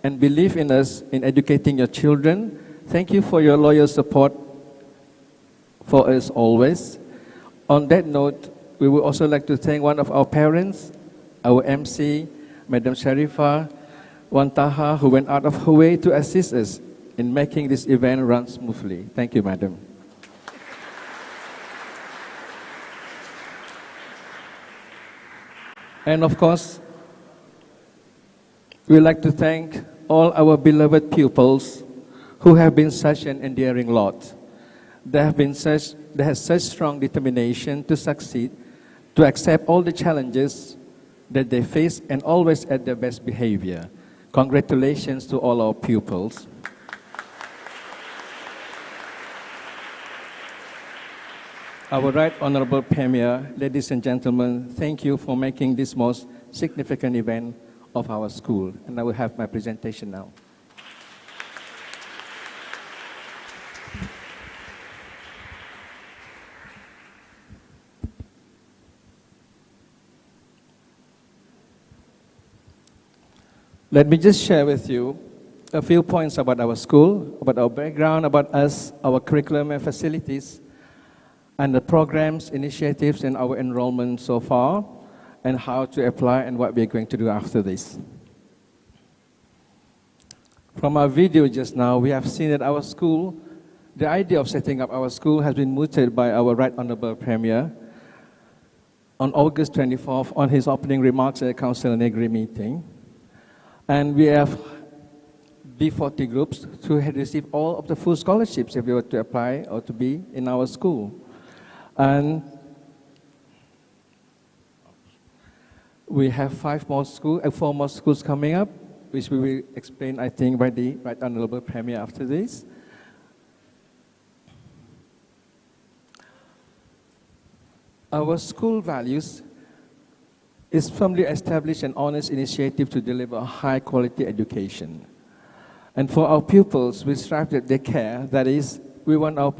and believe in us in educating your children. Thank you for your loyal support for us always. On that note, we would also like to thank one of our parents, our MC, Madam Sharifa Wantaha, who went out of her way to assist us in making this event run smoothly. Thank you, Madam. And of course, we'd like to thank all our beloved pupils who have been such an endearing lot. They have such strong determination to succeed, to accept all the challenges that they face and always at their best behavior. Congratulations to all our pupils. Our Right Honourable Premier, ladies and gentlemen, thank you for making this most significant event of our school. And I will have my presentation now. Let me just share with you a few points about our school, about our background, about us, our curriculum and facilities, and the programs, initiatives, and our enrollment so far, and how to apply and what we're going to do after this. From our video just now, we have seen that our school, the idea of setting up our school has been mooted by our Right Honourable Premier on August 24th on his opening remarks at the Council Negeri meeting. And we have B40 groups who had received all of the full scholarships if they were to apply or to be in our school. And we have 4 more schools coming up, which we will explain, I think, by the Right Honourable Premier after this. Our school values is firmly established an honest initiative to deliver a high-quality education. And for our pupils, we strive that they care. That is, we want our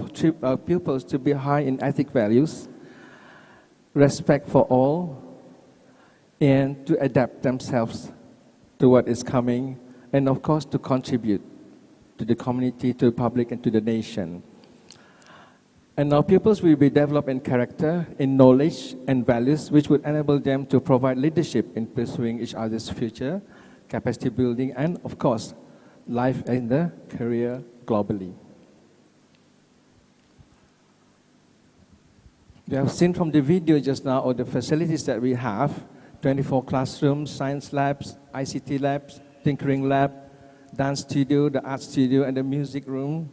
pupils to be high in ethic values, respect for all, and to adapt themselves to what is coming, and of course to contribute to the community, to the public, and to the nation. And our pupils will be developed in character, in knowledge and values, which would enable them to provide leadership in pursuing each other's future, capacity building, and of course, life and the career globally. You have seen from the video just now all the facilities that we have, 24 classrooms, science labs, ICT labs, tinkering lab, dance studio, the art studio, and the music room.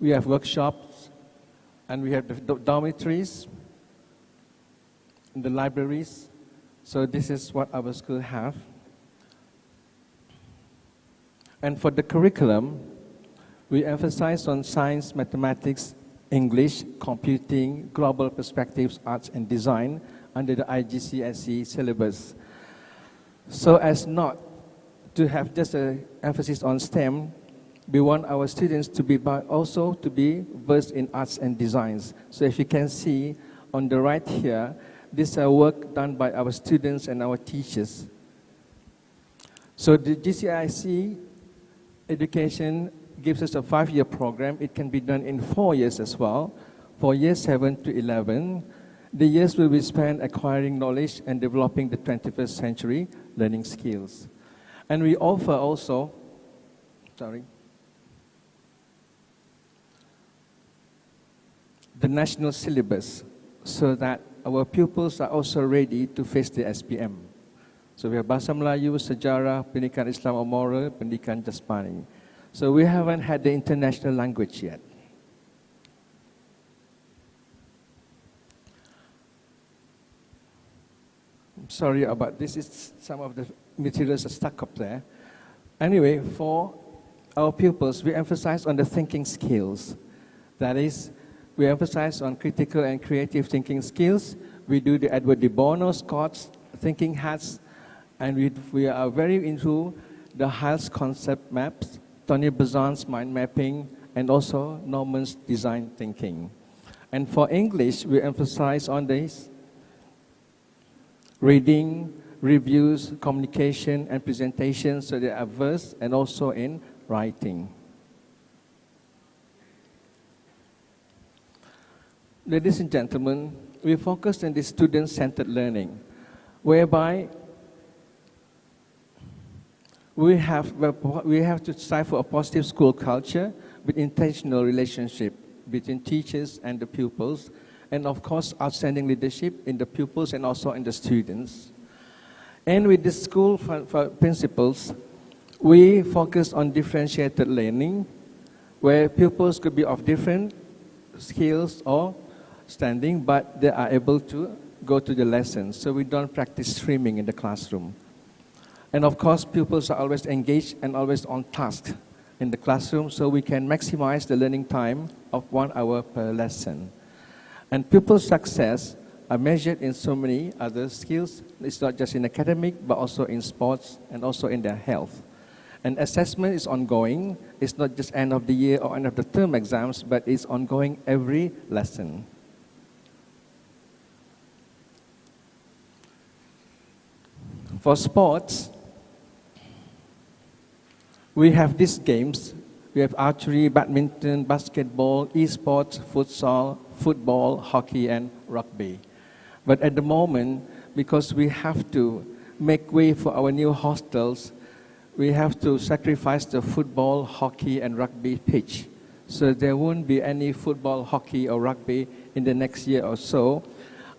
We have workshops, and we have the dormitories, and the libraries. So this is what our school have. And for the curriculum, we emphasize on science, mathematics, English, computing, global perspectives, arts and design under the IGCSE syllabus. So as not to have just an emphasis on STEM, we want our students to be also to be versed in arts and designs. So if you can see on the right here, this is work done by our students and our teachers. So the GCIC education gives us a 5-year program. It can be done in 4 years as well, for years 7 to 11. The years will be spent acquiring knowledge and developing the 21st century learning skills. And we offer also, the national syllabus, so that our pupils are also ready to face the SPM. So we have Bahasa Melayu, Sejarah, Pendidikan Islam or Moral, Pendidikan Jasmani. So we haven't had the international language yet. I'm sorry about this. It's some of the materials are stuck up there. Anyway, for our pupils, we emphasize on the thinking skills. That is, we emphasize on critical and creative thinking skills. We do the Edward de Bono, Scott's thinking hats, and we are very into the Hiles concept maps, Tony Bazan's mind mapping, and also Norman's design thinking. And for English, we emphasize on this reading, reviews, communication, and presentation, so they are versed, and also in writing. Ladies and gentlemen, we focus on this student-centered learning, whereby we have to strive for a positive school culture with intentional relationship between teachers and the pupils, and of course, outstanding leadership in the pupils and also in the students. And with the school principles, we focus on differentiated learning, where pupils could be of different skills or standing, but they are able to go to the lessons. So we don't practice streaming in the classroom. And of course, pupils are always engaged and always on task in the classroom, so we can maximize the learning time of 1 hour per lesson. And pupils' success are measured in so many other skills. It's not just in academic, but also in sports and also in their health. And assessment is ongoing. It's not just end of the year or end of the term exams, but it's ongoing every lesson. For sports, we have these games. We have archery, badminton, basketball, esports, futsal, football, hockey, and rugby. But at the moment, because we have to make way for our new hostels, we have to sacrifice the football, hockey, and rugby pitch. So there won't be any football, hockey, or rugby in the next year or so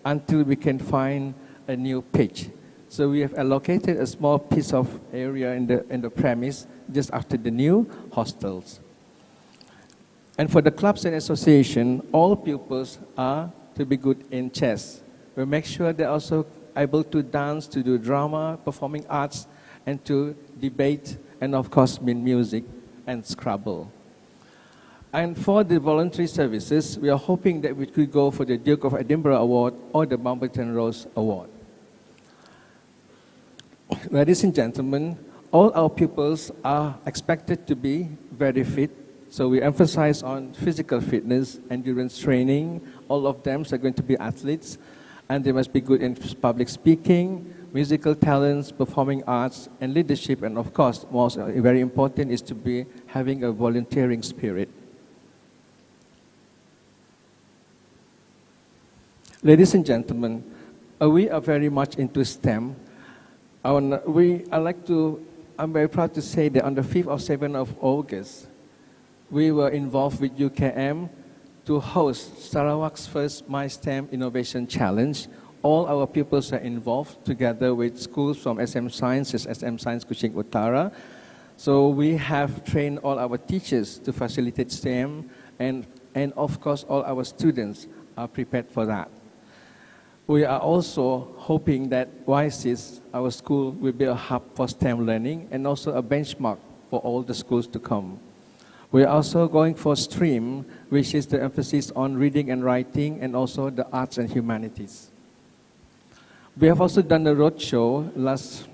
until we can find a new pitch. So we have allocated a small piece of area in the premise just after the new hostels. And for the clubs and association, all pupils are to be good in chess. We make sure they're also able to dance, to do drama, performing arts, and to debate, and of course, music and Scrabble. And for the voluntary services, we are hoping that we could go for the Duke of Edinburgh Award or the Mountbatten Rose Award. Ladies and gentlemen, all our pupils are expected to be very fit, so we emphasize on physical fitness, endurance training. All of them are going to be athletes, and they must be good in public speaking, musical talents, performing arts, and leadership, and of course, most very important is to be having a volunteering spirit. Ladies and gentlemen, we are very much into STEM. I'm very proud to say that on the 5th or 7th of August, we were involved with UKM to host Sarawak's first MySTEM Innovation Challenge. All our pupils are involved together with schools from SM Sciences, SM Science Kuching Utara. So we have trained all our teachers to facilitate STEM, and of course all our students are prepared for that. We are also hoping that YSIS, our school, will be a hub for STEM learning and also a benchmark for all the schools to come. We are also going for STREAM, which is the emphasis on reading and writing and also the arts and humanities. We have also done a roadshow last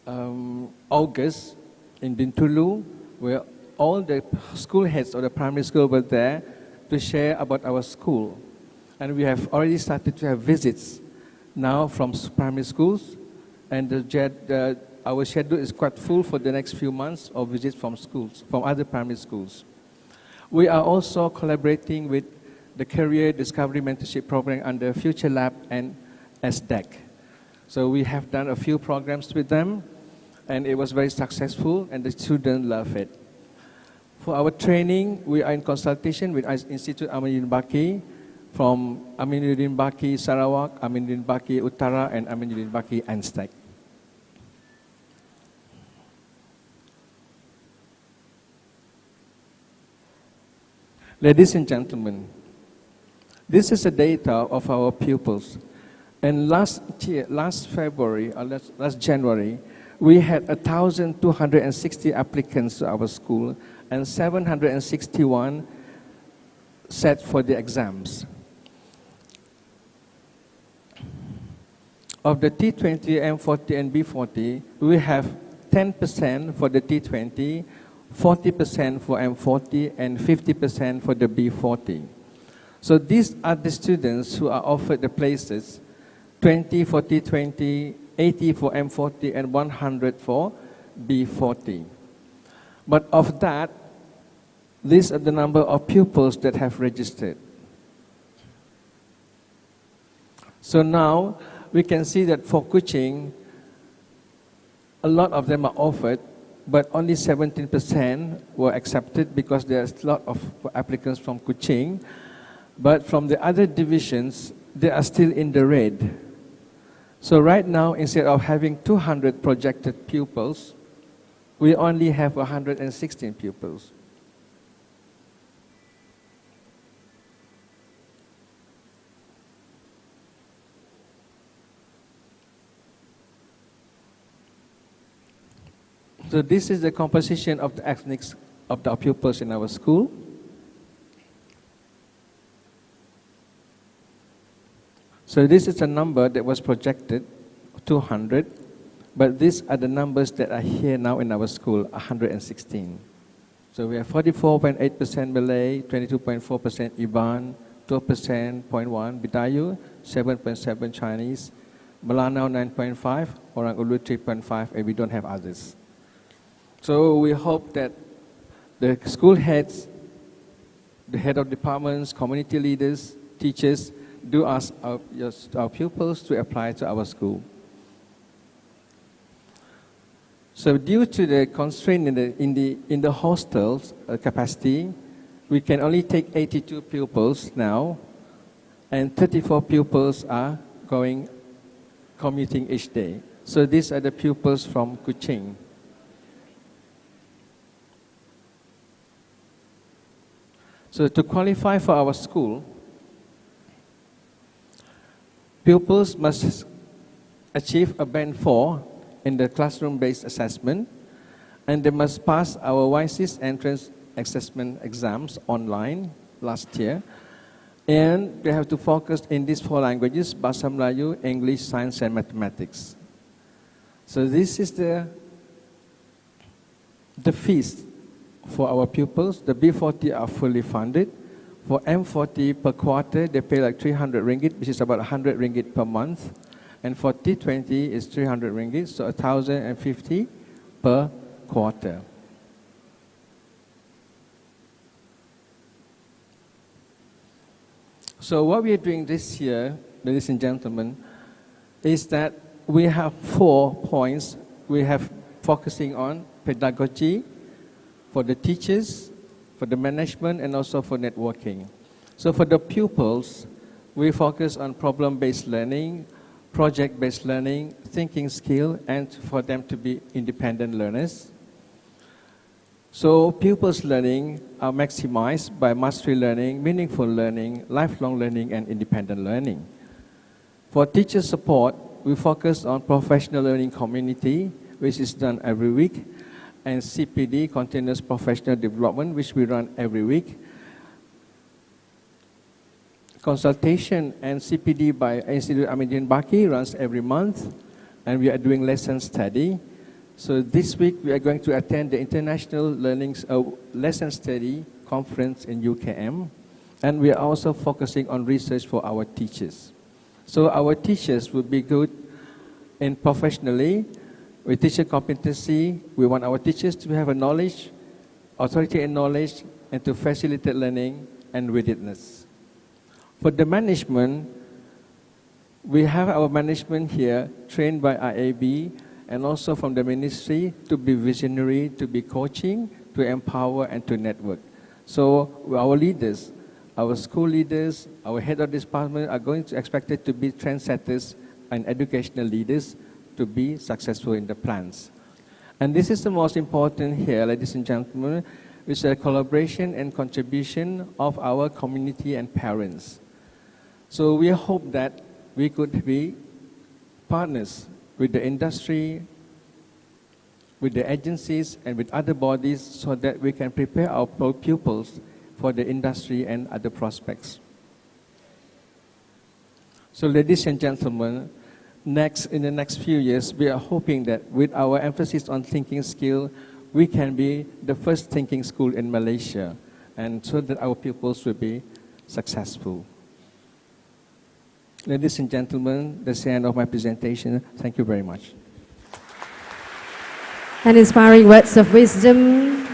August in Bintulu, where all the school heads of the primary school were there to share about our school. And we have already started to have visits now from primary schools, and our schedule is quite full for the next few months of visits from schools, from other primary schools. We are also collaborating with the Career Discovery Mentorship Program under Future Lab and SDEC. So we have done a few programs with them, and it was very successful, and the students love it. For our training, we are in consultation with Institute Aminuddin Baki, from Aminuddin Baki Sarawak, Aminuddin Baki Utara, and Aminuddin Baki Anstek. Ladies and gentlemen, this is the data of our pupils. And last February, or last January, we had 1,260 applicants to our school and 761 set for the exams. Of the T20, M40, and B40, we have 10% for the T20, 40% for M40, and 50% for the B40. So these are the students who are offered the places, 20 for T20, 80 for M40, and 100 for B40. But of that, these are the number of pupils that have registered. So now we can see that for Kuching, a lot of them are offered, but only 17% were accepted because there's a lot of applicants from Kuching. But from the other divisions, they are still in the red. So right now, instead of having 200 projected pupils, we only have 116 pupils. So this is the composition of the ethnics of the pupils in our school. So this is a number that was projected, 200, but these are the numbers that are here now in our school, 116. So we have 44.8% Malay, 22.4% Iban, 12.1% Betayu, 7.7% Chinese, Melanau 9.5%, Orang Ulu 3.5%, and we don't have others. So we hope that the school heads, the head of departments, community leaders, teachers, do ask our pupils to apply to our school. So due to the constraint in the hostels capacity, we can only take 82 pupils now, and 34 pupils are commuting each day. So these are the pupils from Kuching. So to qualify for our school, pupils must achieve a band 4 in the classroom-based assessment, and they must pass our YSIS entrance assessment exams online last year, and they have to focus in these 4 languages: Bahasa Melayu, English, Science, and Mathematics. So this is the fees for our pupils. The B40 are fully funded. For M40 per quarter, they pay like 300 ringgit, which is about 100 ringgit per month. And for T20 is 300 ringgit, so 1,050 per quarter. So what we are doing this year, ladies and gentlemen, is that we have 4 points. We have focusing on pedagogy for the teachers, for the management, and also for networking. So for the pupils, we focus on problem-based learning, project-based learning, thinking skill, and for them to be independent learners. So pupils' learning are maximized by mastery learning, meaningful learning, lifelong learning, and independent learning. For teacher support, we focus on professional learning community, which is done every week, and CPD, continuous professional development, which we run every week. Consultation and CPD by Institute Ahmadiyya Baki runs every month, and we are doing lesson study. So this week we are going to attend the International Lesson Study Conference in UKM, and we are also focusing on research for our teachers. So our teachers will be good in professionally. With teacher competency, we want our teachers to have a knowledge, authority and knowledge, and to facilitate learning and readiness. For the management, we have our management here trained by IAB and also from the ministry to be visionary, to be coaching, to empower, and to network. So our leaders, our school leaders, our head of department are going to expected to be trendsetters and educational leaders to be successful in the plans. And this is the most important here, ladies and gentlemen, which is a collaboration and contribution of our community and parents. So we hope that we could be partners with the industry, with the agencies, and with other bodies so that we can prepare our pupils for the industry and other prospects. So ladies and gentlemen, in the next few years, we are hoping that with our emphasis on thinking skill, we can be the first thinking school in Malaysia, and so that our pupils will be successful. Ladies and gentlemen, that's the end of my presentation. Thank you very much. And inspiring words of wisdom.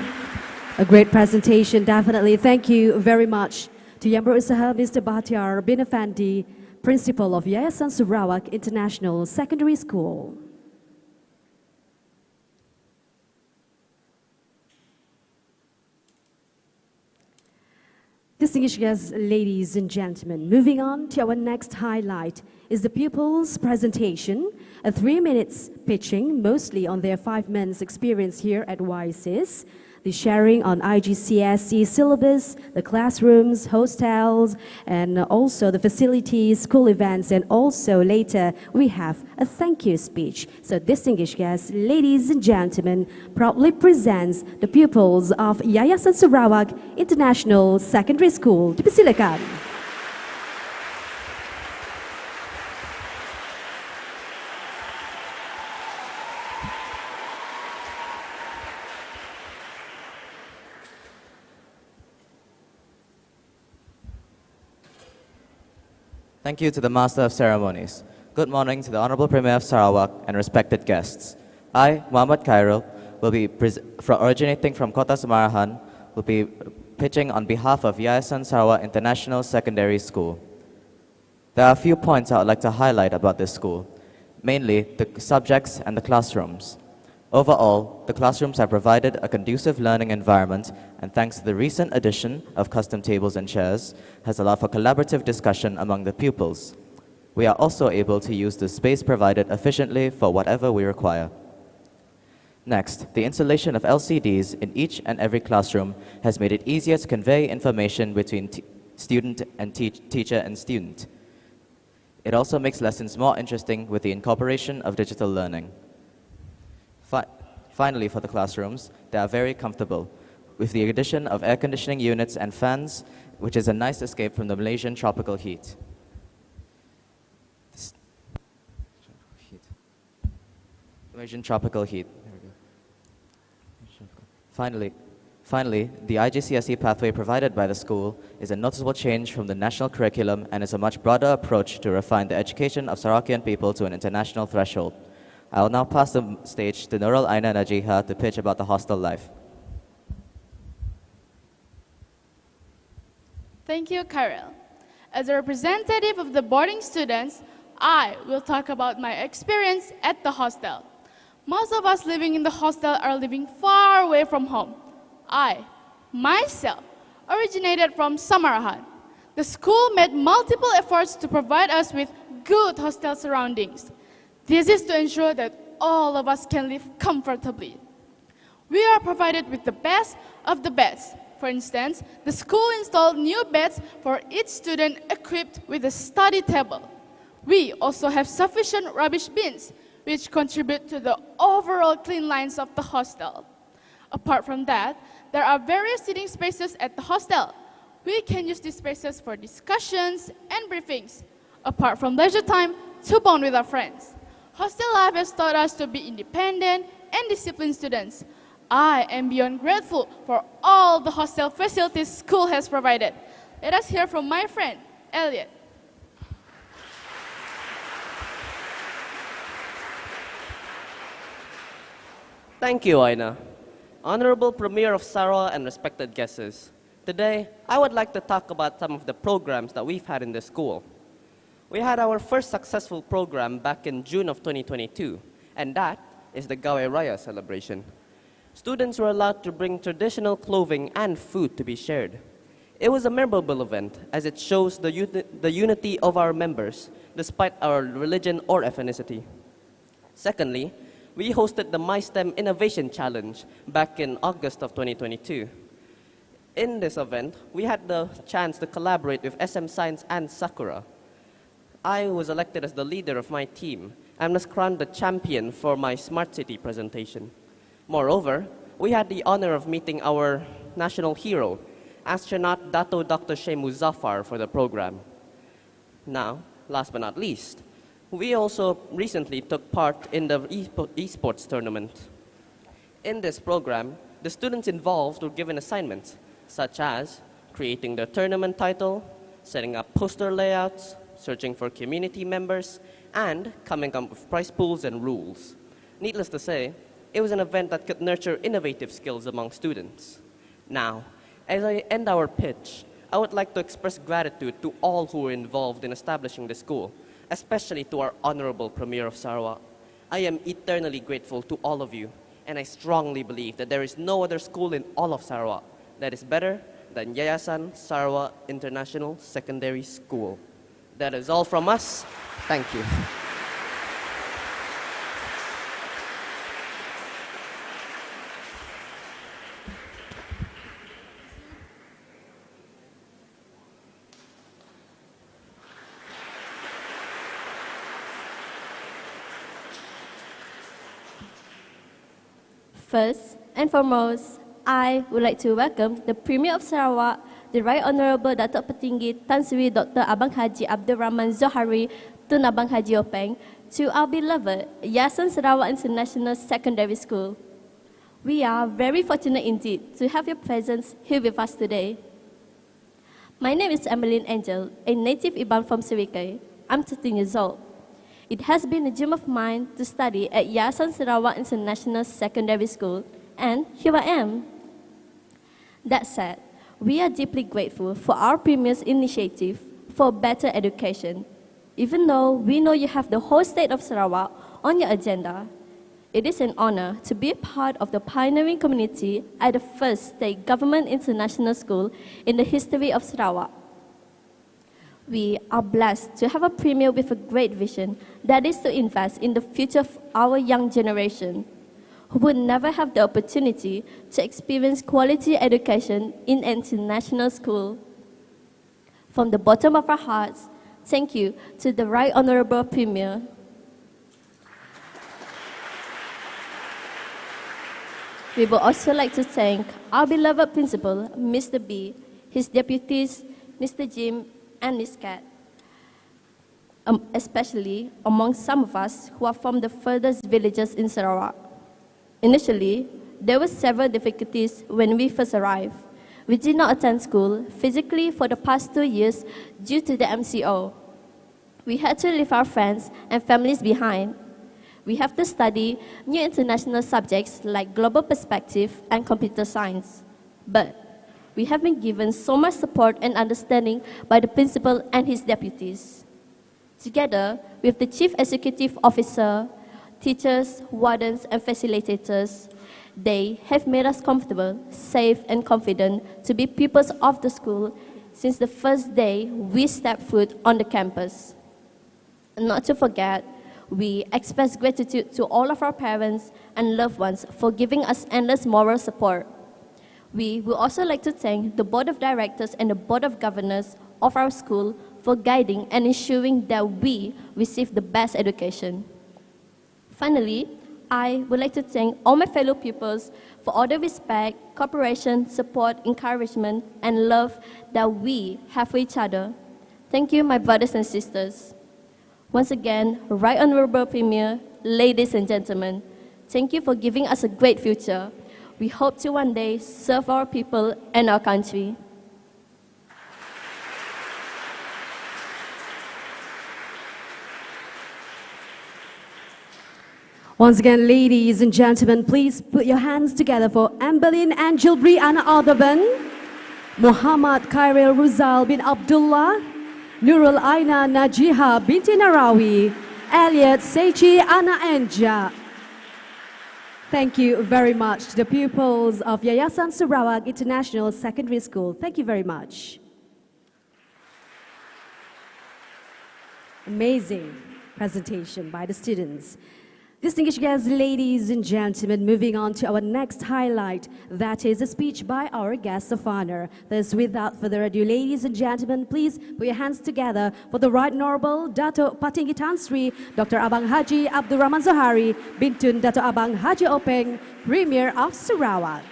A great presentation, definitely. Thank you very much to Yang Berusaha Mr. Bahtiar bin Effendi, Principal of Yayasan Sarawak International Secondary School. Distinguished guests, ladies and gentlemen, moving on to our next highlight is the pupils' presentation, a 3 minutes pitching mostly on their 5 months experience here at YSIS, the sharing on IGCSE syllabus, the classrooms, hostels, and also the facilities, school events, and also later we have a thank you speech. So distinguished guests, ladies and gentlemen, proudly presents the pupils of Yayasan Sarawak International Secondary School. Dipersilakan. Thank you to the Master of Ceremonies. Good morning to the Honourable Premier of Sarawak and respected guests. I, Muhammad Khairul, will be originating from Kota Samarahan, will be pitching on behalf of Yayasan Sarawak International Secondary School. There are a few points I would like to highlight about this school, mainly the subjects and the classrooms. Overall, the classrooms have provided a conducive learning environment, and thanks to the recent addition of custom tables and chairs, has allowed for collaborative discussion among the pupils. We are also able to use the space provided efficiently for whatever we require. Next, the installation of LCDs in each and every classroom has made it easier to convey information between student and teacher and student. It also makes lessons more interesting with the incorporation of digital learning. Finally, for the classrooms, they are very comfortable, with the addition of air conditioning units and fans, which is a nice escape from the Malaysian tropical heat. Malaysian tropical heat. Finally, the IGCSE pathway provided by the school is a noticeable change from the national curriculum and is a much broader approach to refine the education of Sarawakian people to an international threshold. I will now pass the stage to Nurul Aina Najiha to pitch about the hostel life. Thank you, Karel. As a representative of the boarding students, I will talk about my experience at the hostel. Most of us living in the hostel are living far away from home. I, myself, originated from Samarahan. The school made multiple efforts to provide us with good hostel surroundings. This is to ensure that all of us can live comfortably. We are provided with the best of the beds. For instance, the school installed new beds for each student equipped with a study table. We also have sufficient rubbish bins, which contribute to the overall clean lines of the hostel. Apart from that, there are various seating spaces at the hostel. We can use these spaces for discussions and briefings, apart from leisure time to bond with our friends. Hostel life has taught us to be independent and disciplined students. I am beyond grateful for all the hostel facilities school has provided. Let us hear from my friend, Elliot. Thank you, Aina. Honourable Premier of Sarawak and respected guests. Today, I would like to talk about some of the programs that we've had in the school. We had our first successful program back in June of 2022, and that is the Gawai Raya celebration. Students were allowed to bring traditional clothing and food to be shared. It was a memorable event as it shows the unity of our members despite our religion or ethnicity. Secondly, we hosted the MySTEM Innovation Challenge back in August of 2022. In this event, we had the chance to collaborate with SM Science and Sakura. I was elected as the leader of my team and was crowned the champion for my Smart City presentation. Moreover, we had the honor of meeting our national hero, astronaut Dato Dr. Shemu Zafar, for the program. Now, last but not least, we also recently took part in the esports tournament. In this program, the students involved were given assignments such as creating the tournament title, setting up poster layouts, searching for community members, and coming up with prize pools and rules. Needless to say, it was an event that could nurture innovative skills among students. Now, as I end our pitch, I would like to express gratitude to all who were involved in establishing the school, especially to our Honourable Premier of Sarawak. I am eternally grateful to all of you, and I strongly believe that there is no other school in all of Sarawak that is better than Yayasan Sarawak International Secondary School. That is all from us. Thank you. First and foremost, I would like to welcome the Premier of Sarawak, the Right Honourable Datuk PATINGGI Tan Sri Dr. Abang Haji Abdul Rahman ZOHARI Tun Abang Haji OPENG, to our beloved Yayasan Sarawak International Secondary School. We are very fortunate indeed to have your presence here with us today. My name is Emmeline Angel, a native Iban from Surikai. I'm 13 years old. It has been a dream of mine to study at Yayasan Sarawak International Secondary School, and here I am. That said, we are deeply grateful for our Premier's initiative for better education. Even though we know you have the whole state of Sarawak on your agenda, it is an honor to be a part of the pioneering community at the first state government international school in the history of Sarawak. We are blessed to have a Premier with a great vision that is to invest in the future of our young generation, who would never have the opportunity to experience quality education in an international school. From the bottom of our hearts, thank you to the Right Honourable Premier. We would also like to thank our beloved Principal, Mr. B, his deputies, Mr. Jim, and Ms. Kat, especially among some of us who are from the furthest villages in Sarawak. Initially, there were several difficulties when we first arrived. We did not attend school physically for the past 2 years due to the MCO. We had to leave our friends and families behind. We have to study new international subjects like global perspective and computer science. But we have been given so much support and understanding by the principal and his deputies. Together with the Chief Executive Officer, teachers, wardens, and facilitators, they have made us comfortable, safe, and confident to be pupils of the school since the first day we stepped foot on the campus. And not to forget, we express gratitude to all of our parents and loved ones for giving us endless moral support. We would also like to thank the Board of Directors and the Board of Governors of our school for guiding and ensuring that we receive the best education. Finally, I would like to thank all my fellow pupils for all the respect, cooperation, support, encouragement, and love that we have for each other. Thank you, my brothers and sisters. Once again, Right Honourable Premier, ladies and gentlemen, thank you for giving us a great future. We hope to one day serve our people and our country. Once again, ladies and gentlemen, please put your hands together for Emmeline Angel Brianna Ardaban, Muhammad Khairil Ruzal bin Abdullah, Nurul Aina Najiha binti Narawi, Elliot Seichi Ana Anja. Thank you very much to the pupils of Yayasan Sarawak International Secondary School. Thank you very much. Amazing presentation by the students. Distinguished guests, ladies and gentlemen, moving on to our next highlight, that is a speech by our guest of honor. Thus, without further ado, ladies and gentlemen, please put your hands together for the Right Honourable DATUK PATINGGI Tan Sri Dr. Abang Haji Abdul Rahman ZOHARI Bintun Datuk Abang Haji OPENG, Premier of Sarawak.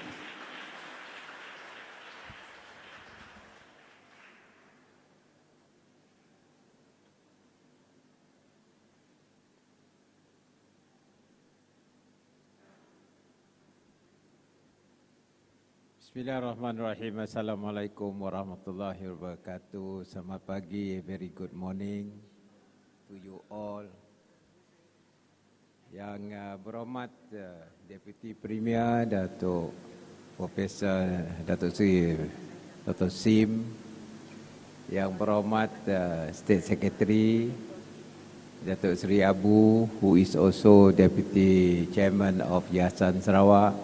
Bismillahirrahmanirrahim. Assalamualaikum warahmatullahi wabarakatuh. Selamat pagi, very good morning to you all. Yang berhormat Deputy Premier Datuk Profesor Datuk Seri Dr. Sim, yang berhormat State Secretary Datuk Seri Abu, who is also Deputy Chairman of Yayasan Sarawak,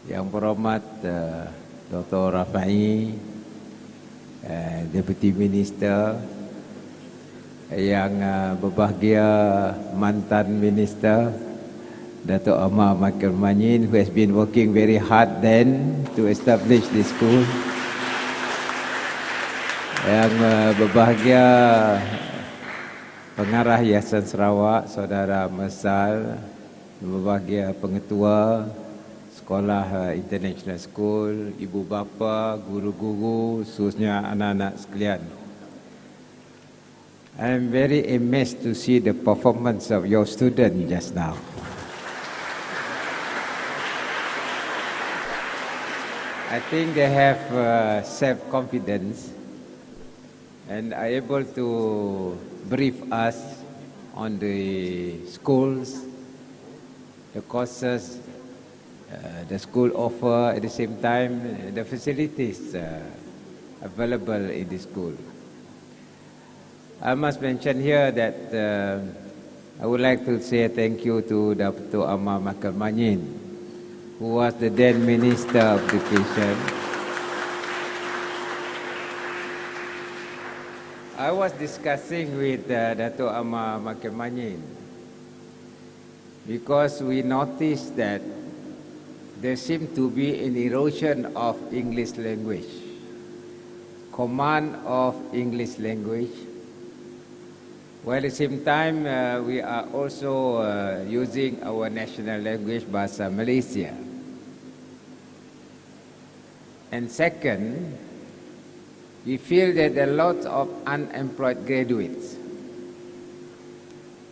yang berhormat Dr. RAHMAN, Deputy Minister, yang berbahagia mantan Minister Datuk Ahmad Makil Manyin, who has been working very hard then to establish this school. Yang berbahagia Pengarah Yayasan Sarawak, Saudara Mesal, berbahagia Pengetua Sekolah International School, ibu bapa, guru-guru, khususnya anak-anak sekalian. I am very amazed to see the performance of your student just now. I think they have self-confidence and are able to brief us on the schools, the courses, the school offer, at the same time the facilities available in the school. I must mention here that I would like to say thank you to Dr. Ahmad Makil Manyin, who was the then Minister of Education. I was discussing with Dr. Ahmad Makil Manyin because we noticed that there seemed to be an erosion of English language, command of English language, while at the same time we are also using our national language, Bahasa Malaysia. And second, we feel that there are lots of unemployed graduates,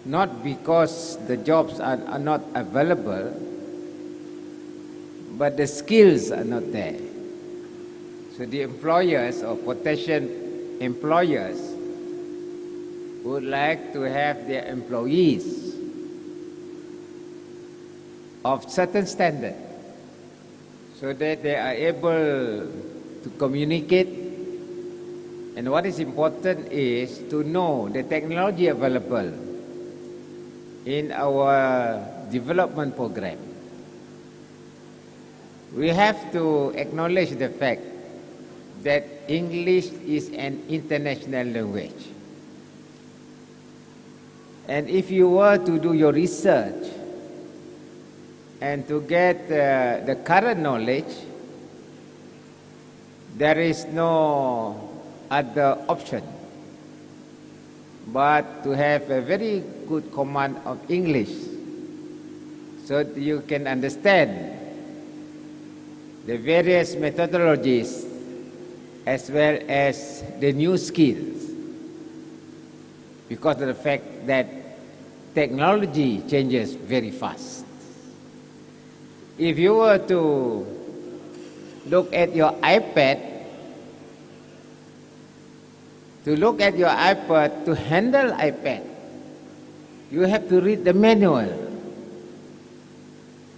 not because the jobs are not available, but the skills are not there. So the employers or potential employers would like to have their employees of certain standard so that they are able to communicate. And what is important is to know the technology available in our development program. We have to acknowledge the fact that English is an international language. And if you were to do your research and to get the current knowledge, there is no other option but to have a very good command of English so that you can understand the various methodologies as well as the new skills, because of the fact that technology changes very fast. If you were to look at your iPad, to handle iPad, you have to read the manual.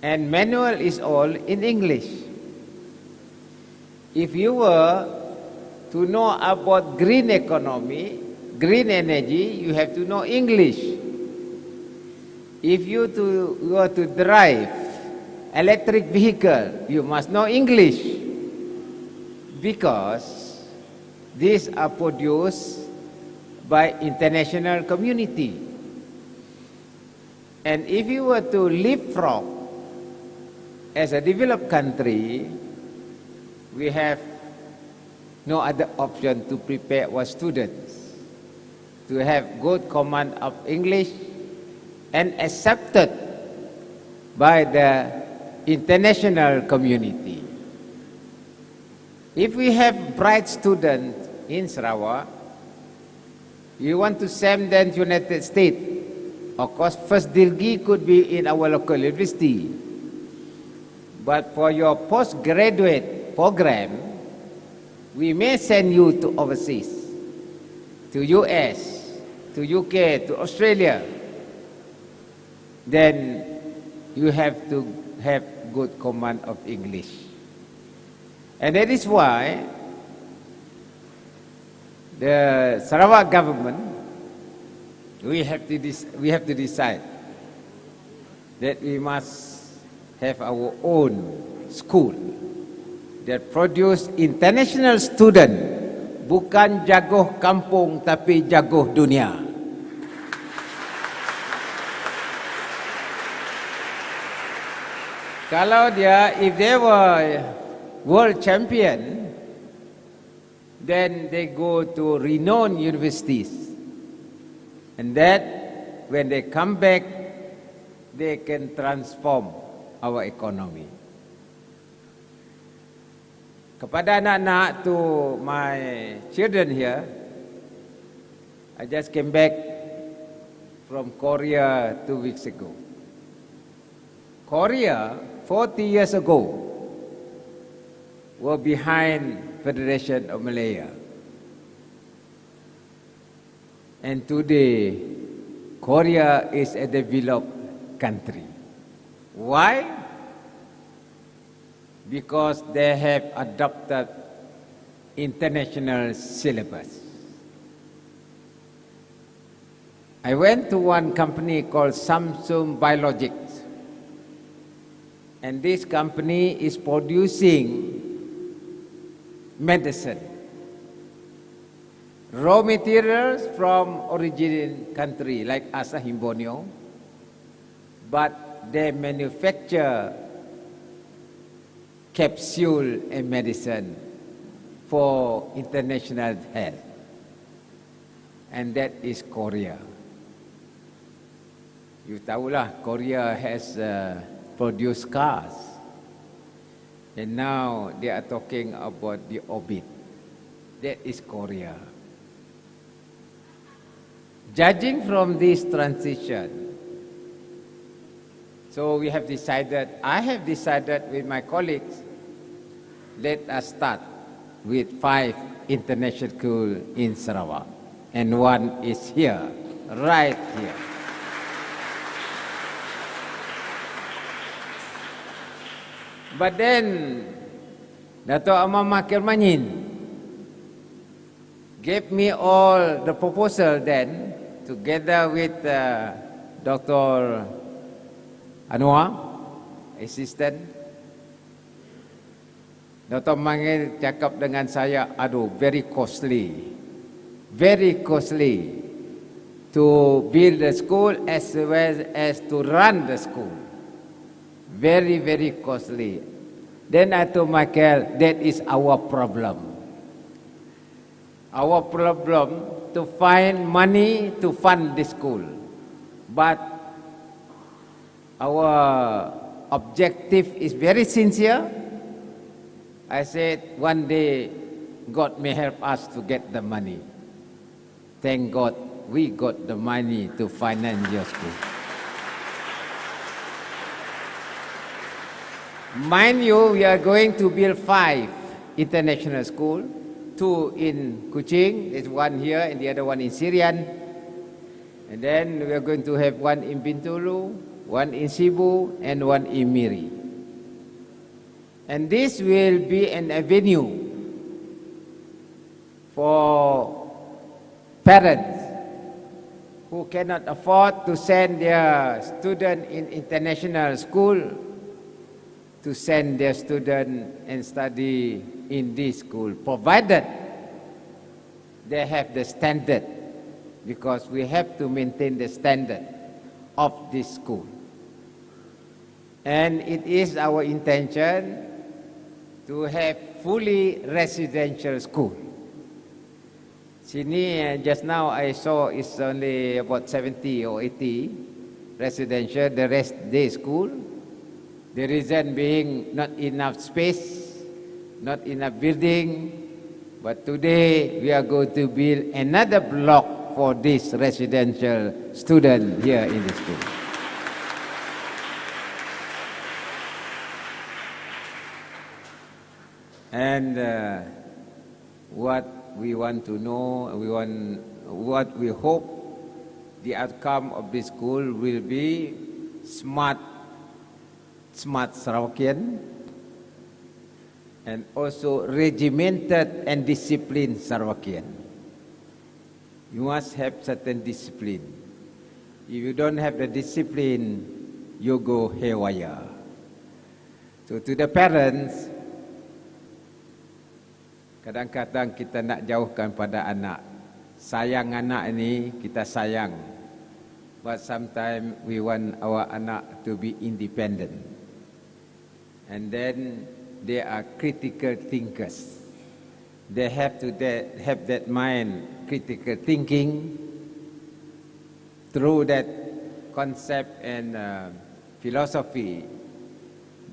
And manual is all in English. If you were to know about green economy, green energy, you have to know English. If you were to drive electric vehicle, you must know English, because these are produced by international community. And if you were to leapfrog as a developed country, we have no other option to prepare our students to have good command of English and accepted by the international community. If we have bright students in Sarawak, you want to send them to United States. Of course, first degree could be in our local university. But for your postgraduate program, we may send you to overseas, to US, to UK, to Australia. Then you have to have good command of English. And that is why the Sarawak government, we have to decide that we must have our own school that produce international student, bukan jagoh kampung tapi jagoh dunia. Kalau if they were world champion, then they go to renowned universities. And that, when they come back, they can transform our economy. Kepada anak-anak, to my children here, I just came back from Korea 2 weeks ago. Korea, 40 years ago, were behind Federation of Malaya. And today, Korea is a developed country. Why? Because they have adopted international syllabus. I went to one company called Samsung Biologics, and this company is producing medicine, raw materials from origin country like Asa Himbonyo, but they manufacture capsule and medicine for international health. And that is Korea. You tahulah, Korea has produced cars. And now they are talking about the orbit. That is Korea. Judging from this transition, so we have decided, I have decided with my colleagues, let us start with 5 international schools in Sarawak. And one is here, right here. But then, Dato' Amam Makir Manyin gave me all the proposal then, together with Dr. Anwar, assistant. Dr. Mangil cakap dengan saya, aduh, very costly to build the school as well as to run the school. Very, very costly. Then I told Michael, that is our problem. Our problem to find money to fund the school. But our objective is very sincere. I said, one day, God may help us to get the money. Thank God, we got the money to finance your school. Mind you, we are going to build 5 international schools, 2 in Kuching, there's one here and the other one in Syrian. And then we are going to have one in Bintulu, one in Cebu, and one in Miri. And this will be an avenue for parents who cannot afford to send their student in international school to send their student and study in this school, provided they have the standard, because we have to maintain the standard of this school. And it is our intention to have fully residential school. Sini, just now I saw it's only about 70 or 80 residential, the rest day school. The reason being not enough space, not enough building, but today we are going to build another block for this residential student here in the school. And what we want to know, what we hope the outcome of this school will be smart Sarawakian, and also regimented and disciplined Sarawakian. You must have certain discipline. If you don't have the discipline, you go haywire. So to the parents, kadang-kadang kita nak jauhkan pada anak. Sayang anak ini, kita sayang. But sometimes we want our anak to be independent. And then they are critical thinkers. They have to have that mind, critical thinking. Through that concept and philosophy,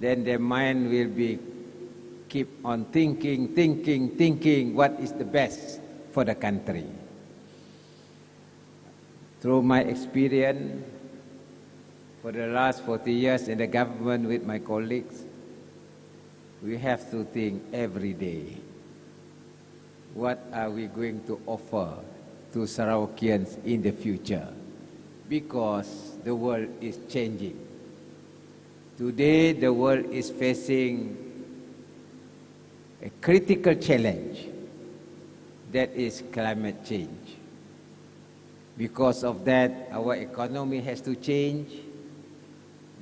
then their mind will be keep on thinking what is the best for the country. Through my experience for the last 40 years in the government with my colleagues, we have to think every day, what are we going to offer to Sarawakians in the future? Because the world is changing. Today, the world is facing a critical challenge, that is climate change. Because of that, our economy has to change.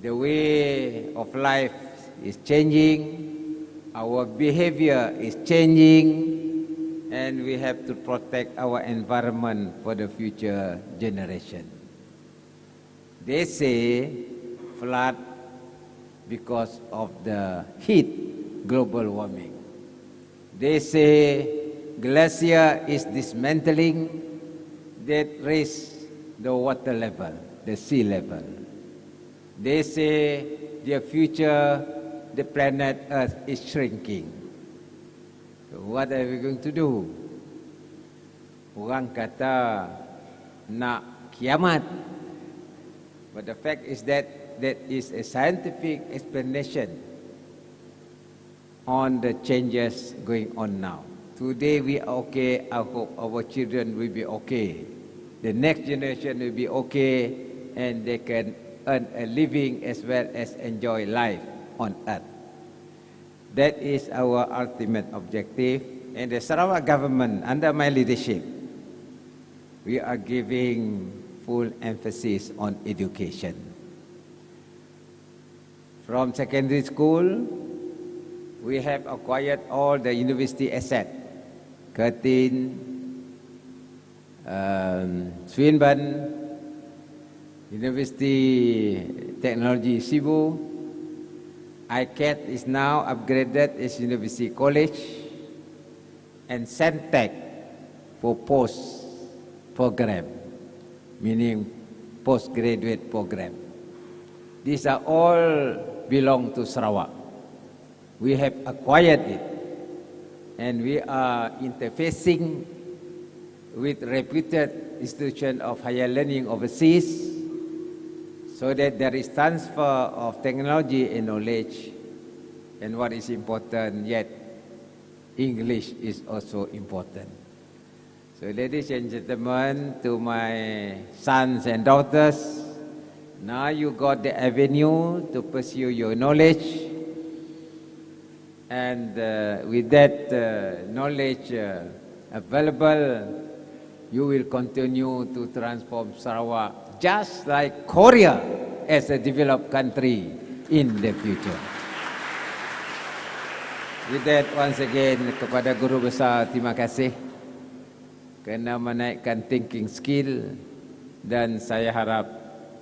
The way of life is changing. Our behavior is changing. And we have to protect our environment for the future generation. They say flood because of the heat, global warming. They say glacier is dismantling, that raise the water level, the sea level. They say the future, the planet Earth is shrinking. So what are we going to do? Orang kata nak kiamat. But the fact is that that is a scientific explanation on the changes going on now. Today we are okay, I hope our children will be okay. The next generation will be okay, and they can earn a living as well as enjoy life on earth. That is our ultimate objective. And the Sarawak government, under my leadership, we are giving full emphasis on education. From secondary school, we have acquired all the university assets. Curtin, Swinburne, University Technology Cebu. ICAT is now upgraded as University College, and Centec for post program, meaning postgraduate program. These are all belong to Sarawak. We have acquired it, and we are interfacing with reputed institutions of higher learning overseas, so that there is transfer of technology and knowledge. And what is important, yet English is also important. So ladies and gentlemen, to my sons and daughters, now you got the avenue to pursue your knowledge. And with that knowledge available, you will continue to transform Sarawak just like Korea as a developed country in the future. With that, once again, kepada guru besar, terima kasih kerana menaikkan thinking skill, dan saya harap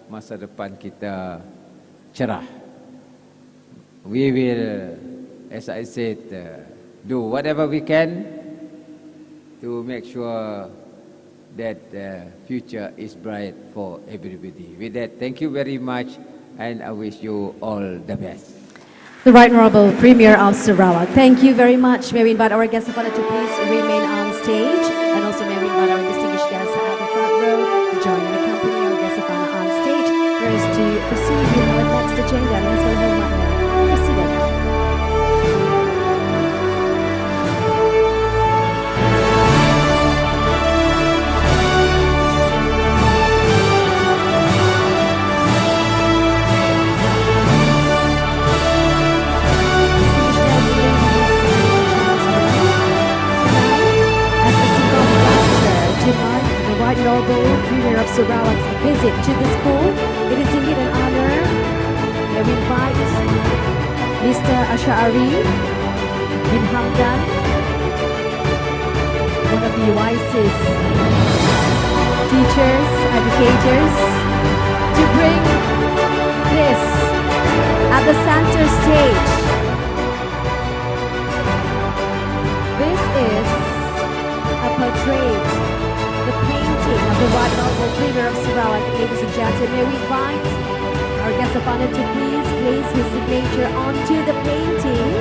masa depan kita cerah. We will, as I said, do whatever we can to make sure that the future is bright for everybody. With that, thank you very much, and I wish you all the best. The Right Honourable Premier of Sarawak. Thank you very much. May we invite our guest of honor to please remain on stage, and also may we invite our distinguished guests at the front row to join and accompany our guest of honor on stage. First, to proceed with our next agenda, let's welcome Honourable. Proceed. Sarawak's visit to the school. It is indeed an honor. May we invite Mr. Ash'ari bin Hamdan, one of the wisest teachers, educators, to bring this at the center stage. This is a portrait, the painting of the Right Honourable Premier of Sarawak. Ladies and gentlemen, may we invite our guest of honor to please place his signature onto the painting.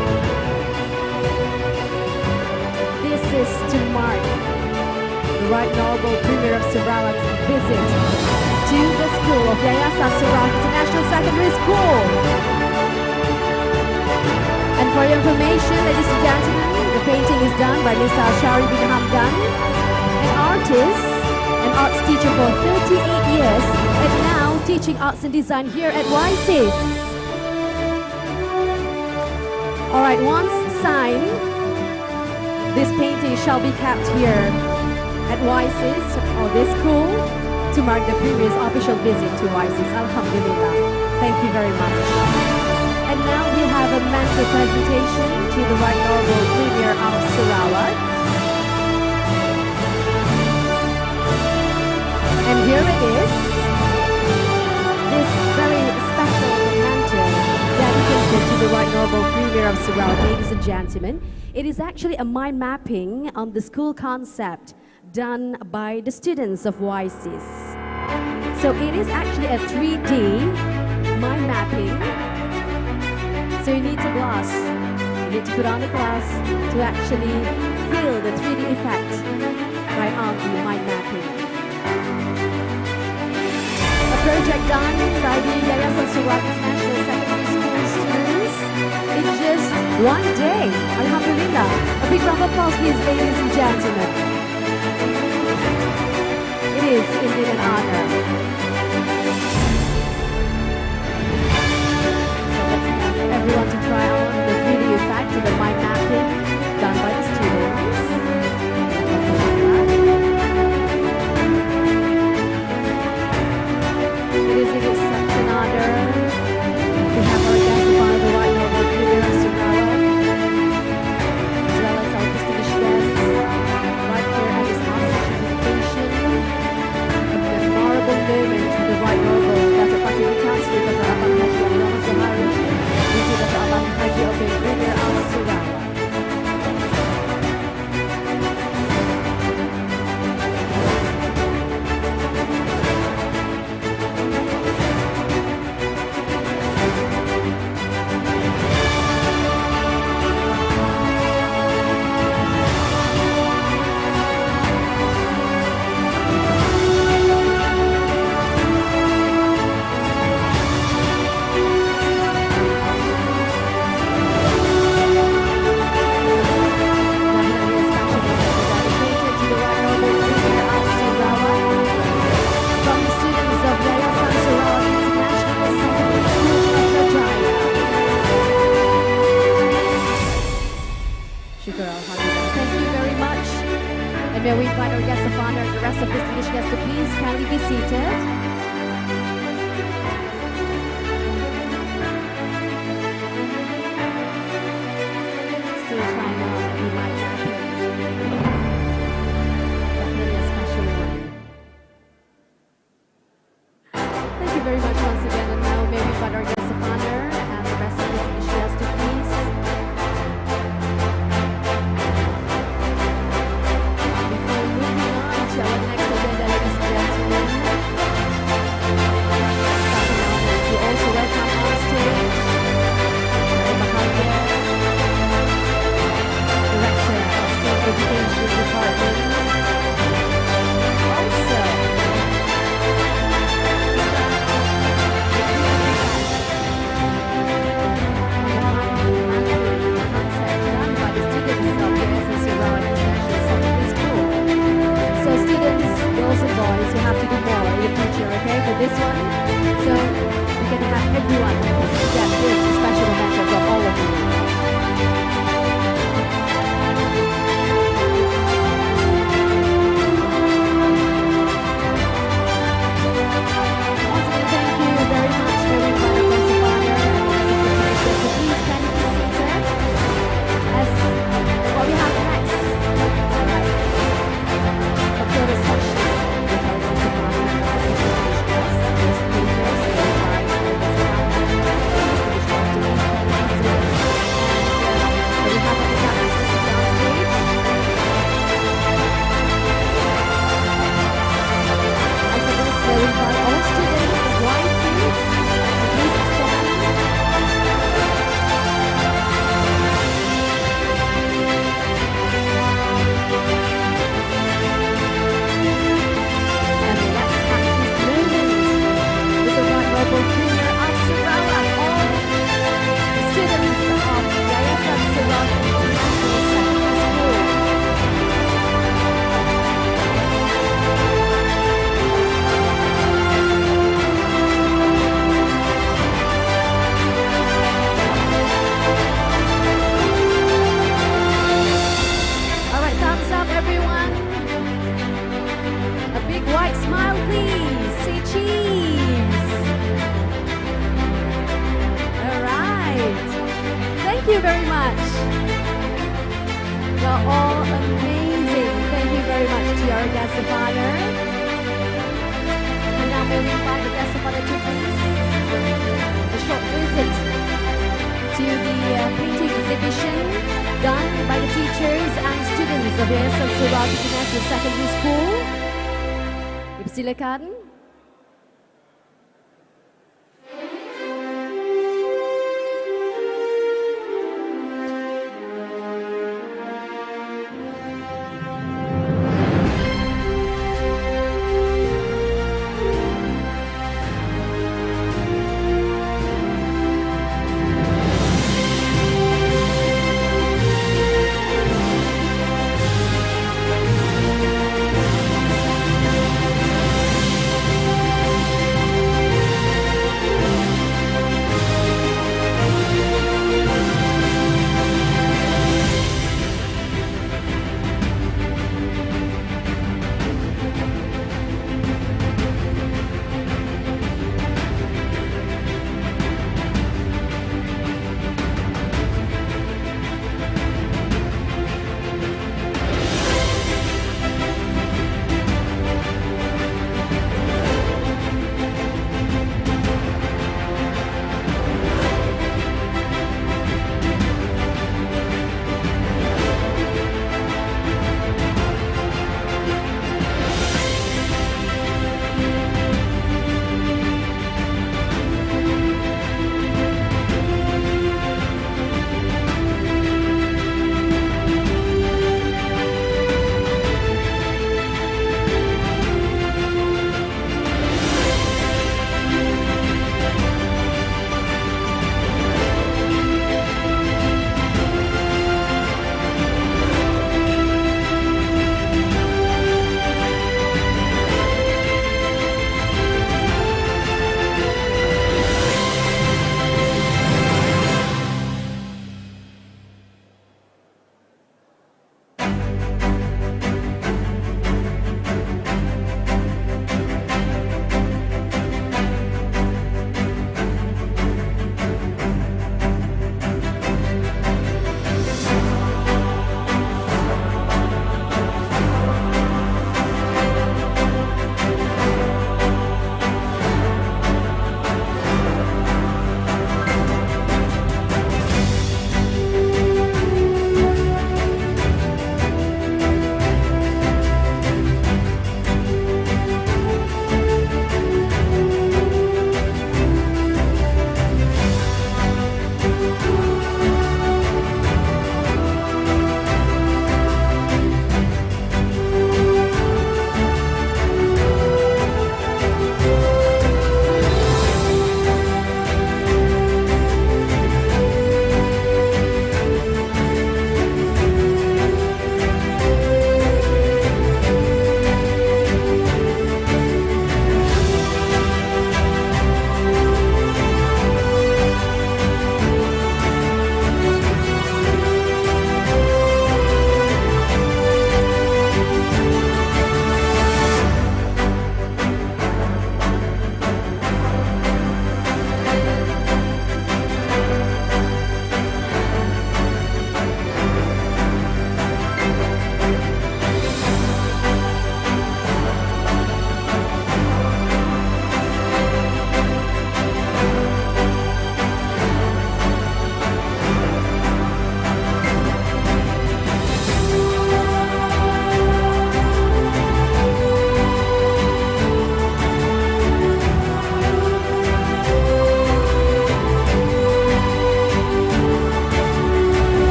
This is to mark the Right Honourable Premier of Sarawak's visit to the school of Yayasan Sarawak International Secondary School. And for your information, ladies and gentlemen, the painting is done by Mr. Ash'ari bin Hamdan, an artist, an arts teacher for 38 years, and now teaching arts and design here at YSIS. Alright, once signed, this painting shall be kept here at YSIS, or this school, to mark the previous official visit to YSIS. Alhamdulillah. Thank you very much. And now we have a mentor presentation to the Right Honourable Premier of Sarawak. And here it is, this very special mentor dedicated to the Right Honourable Premier of Sarawak. Ladies and gentlemen, it is actually a mind mapping on the school concept done by the students of YSIS. So it is actually a 3D mind mapping. So you need to glass, you need to put on the glass to actually feel the 3D effect right on the mind mapping. A project done by the Yayasan Sarawak International Secondary School students in just one day. Alhamdulillah. A big round of applause please, ladies and gentlemen. It is indeed an honor. Everyone to try on the 3D effect of the mind mapping done by the students. It is such an honor to have our guest by the Right Honourable Premier of Sarawak, as well as our distinguished guests right here at this master certification of the memorable moment of the Right Honourable DATUK PATINGGI Dr. ABANG HAJI ZOHARI. Dr. ABANG HAJI OPENG Premier of Sarawak. May we invite our guests of honor and the rest of the distinguished guests to please kindly be seated. Still trying on the mind mapping. Definitely a special one. Thank you very much once again, and now may we invite our guests of honor and the rest of the distinguished guests to please. Our next agenda, ladies and gentlemen, Thank you very much. You're all amazing. Thank you very much to our guest of honor. And now may we invite the guest of honor to please a short visit to the painting exhibition done by the teachers and students of ASM Sarawak International Secondary School. Silakan.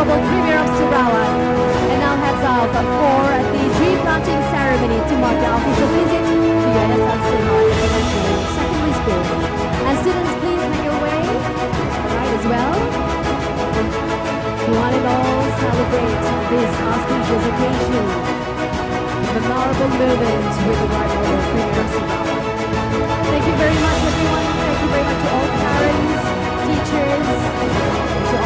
Honourable Premier of Sarawak. And now heads off for the tree planting ceremony to mark the official visit to UNSL Sarawak International Secondary School. And students, please make your way right as well. We want to all celebrate this auspicious occasion, the memorable moment with the right Honourable Premier of Sarawak. Thank you very much, everyone. Thank you very much to all parents, teachers, to